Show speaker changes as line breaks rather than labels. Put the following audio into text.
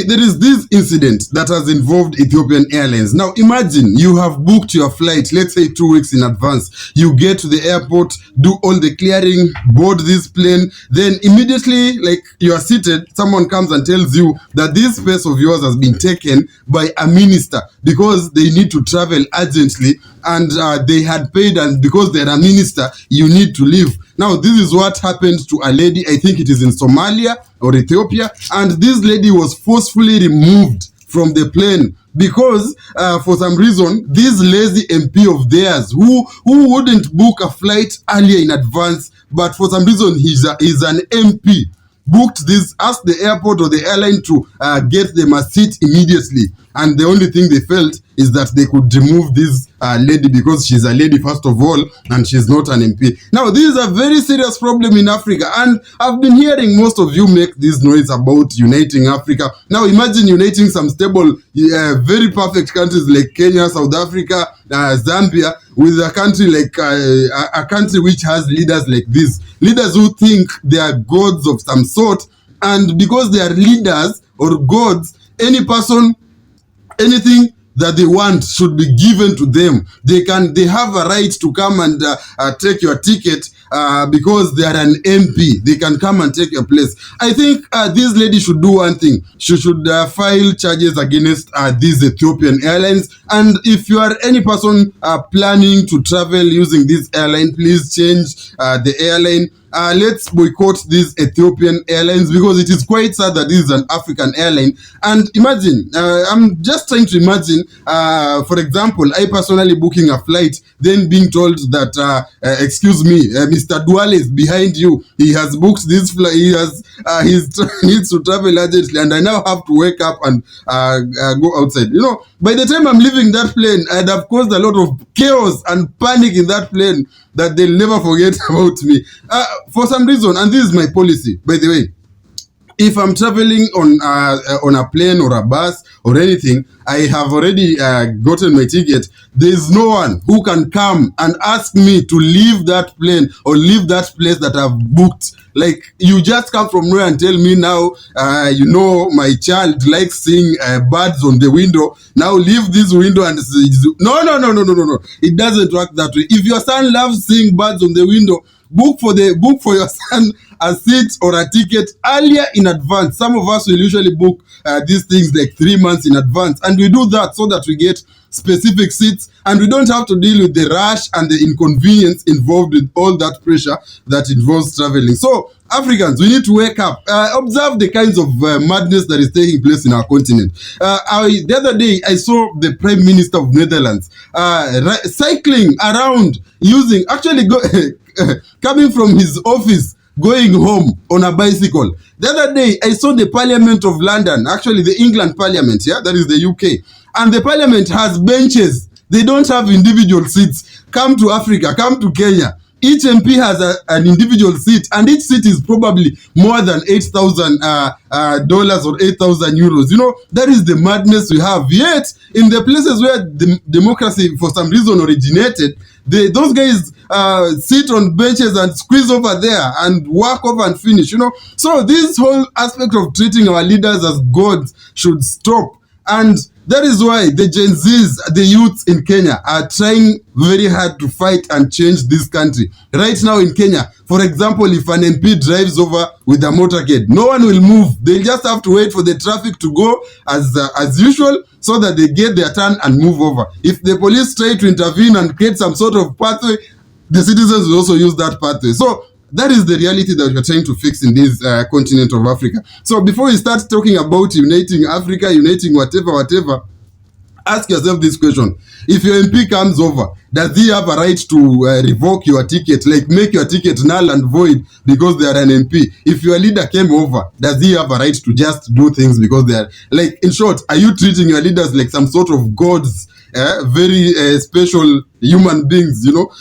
There is this incident that has involved Ethiopian Airlines. Now imagine you have booked your flight, let's say 2 weeks in advance. You get to the airport, do all the clearing, board this plane, then immediately, like you are seated, someone comes and tells you that this space of yours has been taken by a minister because they need to travel urgently, and they had paid, and because they're a minister, you need to leave. Now, this is what happened to a lady, I think it is in Somalia or Ethiopia, and this lady was forcefully removed from the plane because for some reason, this lazy MP of theirs who wouldn't book a flight earlier in advance, but for some reason he's an MP, booked this, asked the airport or the airline to get them a seat immediately. And the only thing they felt is that they could remove this lady because she's a lady first of all, and she's not an MP. Now, this is a very serious problem in Africa, and I've been hearing most of you make this noise about uniting Africa. Now, imagine uniting some stable, very perfect countries like Kenya, South Africa, Zambia, with a country like a country which has leaders like this. Leaders who think they are gods of some sort, and because they are leaders or gods, any person, anything that they want should be given to them. They have a right to come and take your ticket because they are an MP. They can come and take your place. I think this lady should do one thing. She should file charges against this Ethiopian Airlines. And if you are any person planning to travel using this airline, please change the airline. Let's boycott this Ethiopian Airlines because it is quite sad that this is an African airline. And imagine, I'm just trying to imagine, for example, I personally booking a flight, then being told that, excuse me, Mr. Duale is behind you. He has booked this flight. He needs to travel urgently, and I now have to wake up and go outside. You know, by the time I'm leaving that plane, I'd have caused a lot of chaos and panic in that plane that they'll never forget about me. For some reason, and this is my policy, by the way, if I'm traveling on a plane or a bus or anything, I have already gotten my ticket. There's no one who can come and ask me to leave that plane or leave that place that I've booked. Like, you just come from nowhere and tell me now, you know, my child likes seeing birds on the window. Now leave this window and no. It doesn't work that way. If your son loves seeing birds on the window, book for your son a seat or a ticket earlier in advance. Some of us will usually book these things like 3 months in advance, and we do that so that we get specific seats and we don't have to deal with the rush and the inconvenience involved with all that pressure that involves traveling. So Africans, we need to wake up. Observe the kinds of madness that is taking place in our continent. The other day, I saw the Prime Minister of Netherlands cycling around coming from his office, going home on a bicycle. The other day, I saw the Parliament of London, actually the England Parliament, that is the UK. And the Parliament has benches. They don't have individual seats. Come to Africa, come to Kenya. Each MP has an individual seat, and each seat is probably more than $8,000 or 8,000 euros. You know, that is the madness we have. Yet, in the places where the democracy, for some reason, originated, those guys sit on benches and squeeze over there and walk over and finish, you know. So this whole aspect of treating our leaders as gods should stop. And that is why the Gen Zs, the youths in Kenya, are trying very hard to fight and change this country. Right now in Kenya, for example, if an MP drives over with a motorcade, no one will move. They'll just have to wait for the traffic to go as usual so that they get their turn and move over. If the police try to intervene and create some sort of pathway, the citizens will also use that pathway. So that is the reality that we're trying to fix in this continent of Africa. So before we start talking about uniting Africa, uniting whatever, ask yourself this question. If your MP comes over, does he have a right to revoke your ticket, like make your ticket null and void because they are an MP? If your leader came over, does he have a right to just do things because they are, like, in short, are you treating your leaders like some sort of gods, very special human beings, you know?